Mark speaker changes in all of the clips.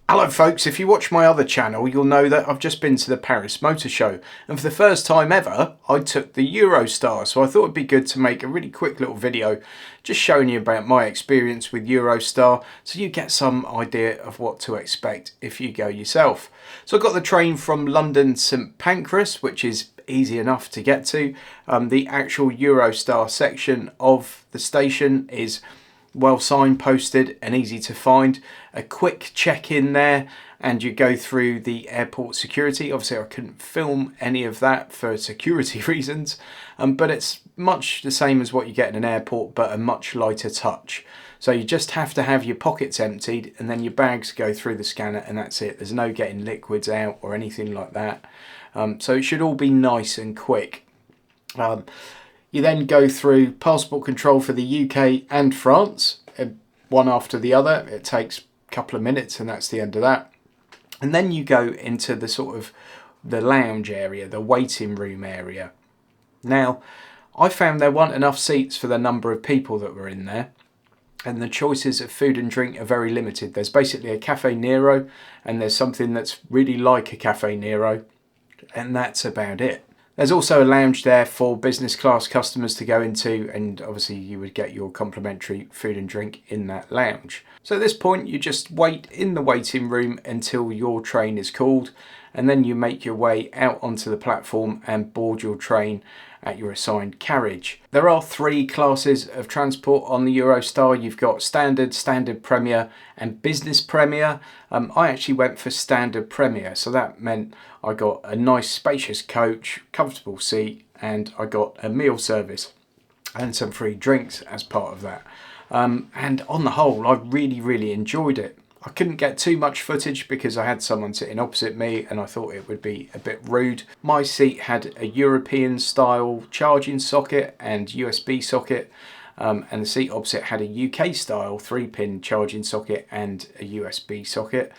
Speaker 1: Hello folks, if you watch my other channel you'll know that I've just been to the Paris Motor Show, and for the first time ever I took the Eurostar, so I thought it'd be good to make a really quick little video just showing you about my experience with Eurostar so you get some idea of what to expect if you go yourself. So I got the train from London St Pancras, which is easy enough to get to. The actual Eurostar section of the station is well signposted and easy to find. A quick check in there and you go through the airport security. Obviously I couldn't film any of that for security reasons, but it's much the same as what you get in an airport, but a much lighter touch. So you just have to have your pockets emptied and then your bags go through the scanner and that's it. There's no getting liquids out or anything like that. So it should all be nice and quick. You then go through passport control for the UK and France, one after the other. It takes a couple of minutes and that's the end of that. And then you go into the sort of the lounge area, the waiting room area. Now, I found there weren't enough seats for the number of people that were in there, and the choices of food and drink are very limited. There's basically a Cafe Nero and there's something that's really like a Cafe Nero, and that's about it. There's also a lounge there for business class customers to go into, and obviously you would get your complimentary food and drink in that lounge. So at this point you just wait in the waiting room until your train is called, and then you make your way out onto the platform and board your train at your assigned carriage. There are three classes of transport on the Eurostar. You've got standard, standard premier and business premier. I actually went for standard premier, so that meant I got a nice spacious coach, comfortable seat, and I got a meal service and some free drinks as part of that. And on the whole I really enjoyed it. I couldn't get too much footage because I had someone sitting opposite me and I thought it would be a bit rude. My seat had a European style charging socket and USB socket, and the seat opposite had a UK style 3-pin charging socket and a USB socket.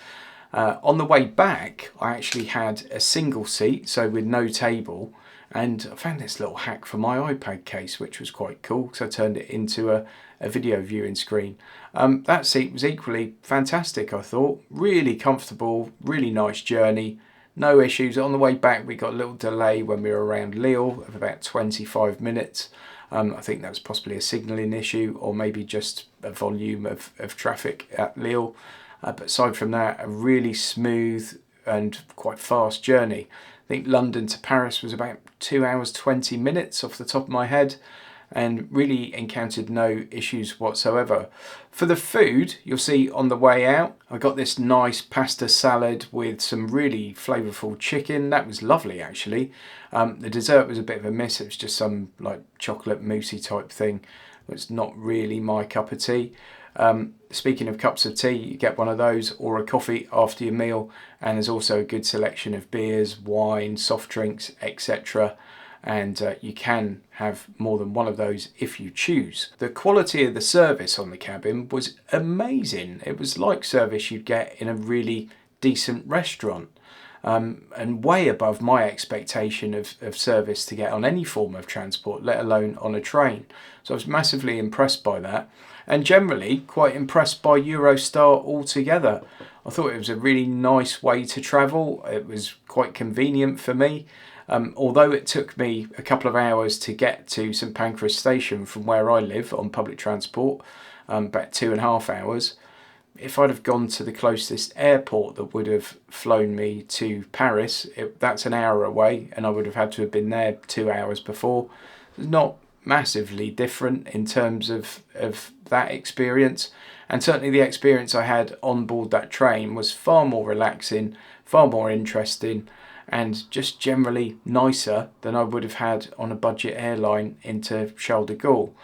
Speaker 1: On the way back I actually had a single seat, so with no table, and I found this little hack for my iPad case which was quite cool because I turned it into a video viewing screen. That seat was equally fantastic, I thought. Really comfortable, really nice journey, no issues. On the way back we got a little delay when we were around Lille of about 25 minutes. I think that was possibly a signalling issue or maybe just a volume of traffic at Lille. But aside from that, a really smooth and quite fast journey. I think London to Paris was about 2 hours 20 minutes off the top of my head, and really encountered no issues whatsoever. For the food, you'll see on the way out, I got this nice pasta salad with some really flavourful chicken. That was lovely actually. The dessert was a bit of a miss. It was just some like chocolate moussey type thing. It's not really my cup of tea. Speaking of cups of tea, you get one of those or a coffee after your meal, and there's also a good selection of beers, wine, soft drinks, etc. And you can have more than one of those if you choose. The quality of the service on the cabin was amazing. It was like service you'd get in a really decent restaurant, and way above my expectation of service to get on any form of transport, let alone on a train. So I was massively impressed by that, and generally quite impressed by Eurostar altogether. I thought it was a really nice way to travel. It was quite convenient for me. Although it took me a couple of hours to get to St Pancras station from where I live on public transport, about 2.5 hours, if I'd have gone to the closest airport that would have flown me to Paris, that's an hour away and I would have had to have been there 2 hours before. It's not massively different in terms of that experience, and certainly the experience I had on board that train was far more relaxing, far more interesting, and just generally nicer than I would have had on a budget airline into Charles de Gaulle.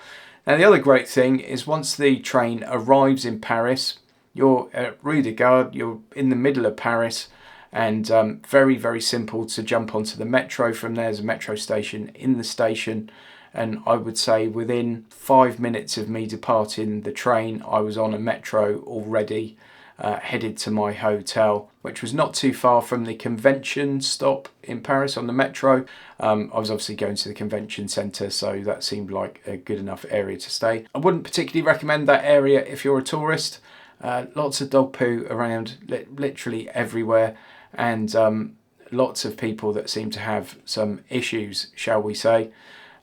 Speaker 1: Now the other great thing is once the train arrives in Paris, you're at Rue de Garde, you're in the middle of Paris, and very simple to jump onto the metro from there. There's a metro station in the station, and I would say within 5 minutes of me departing the train I was on a metro already, headed to my hotel, which was not too far from the convention stop in Paris on the metro. I was obviously going to the convention centre, so that seemed like a good enough area to stay. I wouldn't particularly recommend that area if you're a tourist. Lots of dog poo around literally everywhere, and lots of people that seem to have some issues, shall we say.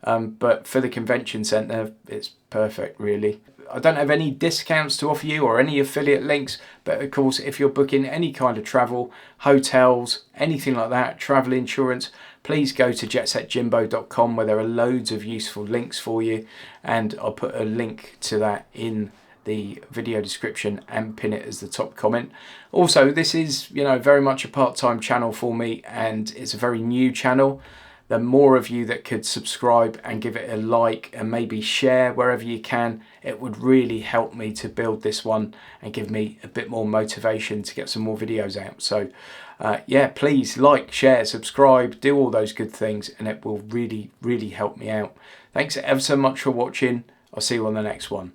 Speaker 1: But for the convention centre, it's perfect, really. I don't have any discounts to offer you or any affiliate links, but of course, if you're booking any kind of travel, hotels, anything like that, travel insurance, please go to jetsetjimbo.com, where there are loads of useful links for you, and I'll put a link to that in the video description and pin it as the top comment. Also, this is, you know, very much a part-time channel for me, and it's a very new channel. The more of you that could subscribe and give it a like and maybe share wherever you can, it would really help me to build this one and give me a bit more motivation to get some more videos out. So yeah, please like, share, subscribe, do all those good things, and it will really help me out. Thanks ever so much for watching. I'll see you on the next one.